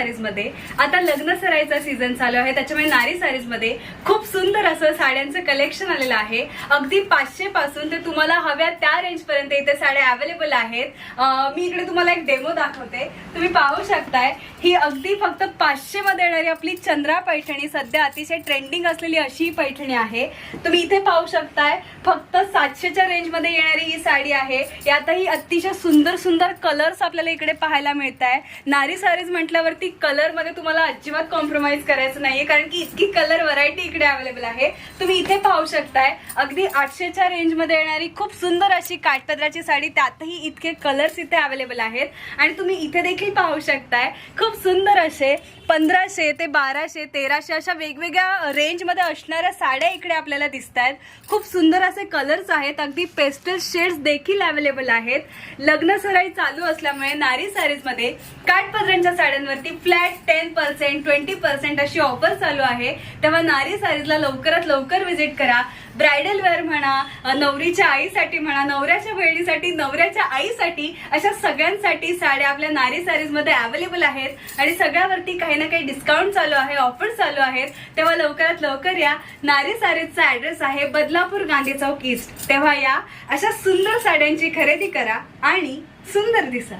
Sarees मध्ये आता लग्न सराईचा सीझन चालू आहे, त्याच्यामुळे नारी सारीज मध्ये खूप सुंदर असं साड्यांचं कलेक्शन आलेलं आहे। अगदी 500 पासून ते तुम्हाला हव्या त्या रेंज पर्यंत इथे साड्या अवेलेबल आहेत। मी इकडे तुम्हाला एक डेमो दाखवते, तुम्ही पाहू शकताय। ही अगदी फक्त 500 मध्ये येणारी आपली चंद्रा पैठणी सध्या अतिशय ट्रेंडिंग असलेली अशी पैठणी आहे। तुम्ही इथे पाहू शकताय फक्त 700च्या रेंज मध्ये येणारी ही साडी आहे। यातही अतिशय सुंदर सुंदर कलर्स आपल्याला इकडे पाहायला मिळत आहे। नारी सारीज म्हटल्यावरती कलर मध्ये तुम्हाला अजिबात कॉम्प्रोमाइज करायचं नाहीये, कारण की इतकी कलर व्हरायटी इकडे अवेलेबल आहे। तुम्ही इथे पाहू शकताय अगदी 800च्या रेंज मध्ये येणारी खूप सुंदर अशी काठपदराची साडी, त्यातही इतके कलर्स इथे अवेलेबल आहेत। आणि तुम्ही इथे देखील पाहू शकताय खूप सुंदर असे 1500 ते 1200 1300 अशा वेगवेगळ्या रेंज मध्ये असणाऱ्या साड्या इकडे आपल्याला दिसत आहेत। खूप सुंदर असे कलर्स आहेत, अगदी पेस्टल शेड्स देखील अवेलेबल आहेत। लग्न सराई चालू असल्यामुळे नारी सारीज मध्ये काठपदरांच्या साड्यांवरती फ्लॅट 10% 20% अशी ऑफर चालू आहे। तेव्हा नारी सारीजला लवकरात लवकर व्हिजिट करा। ब्रायडल वेअर म्हणा, नवरीच्या आईसाठी म्हणा, नवऱ्याच्या बहिणीसाठी, नवऱ्याच्या आईसाठी, अशा सगळ्यांसाठी साड्या आपल्या नारी सारीज मध्ये अवेलेबल आहेत। आणि सगळ्यावरती काही ना काही डिस्काउंट चालू आहे, ऑफर चालू आहेत। तेव्हा लवकरात लवकर या। नारी सारीजचा ऍड्रेस आहे बदलापूर गांधी चौक ईस्ट। तेव्हा या, अशा सुंदर साड्यांची खरेदी करा आणि सुंदर दिसा।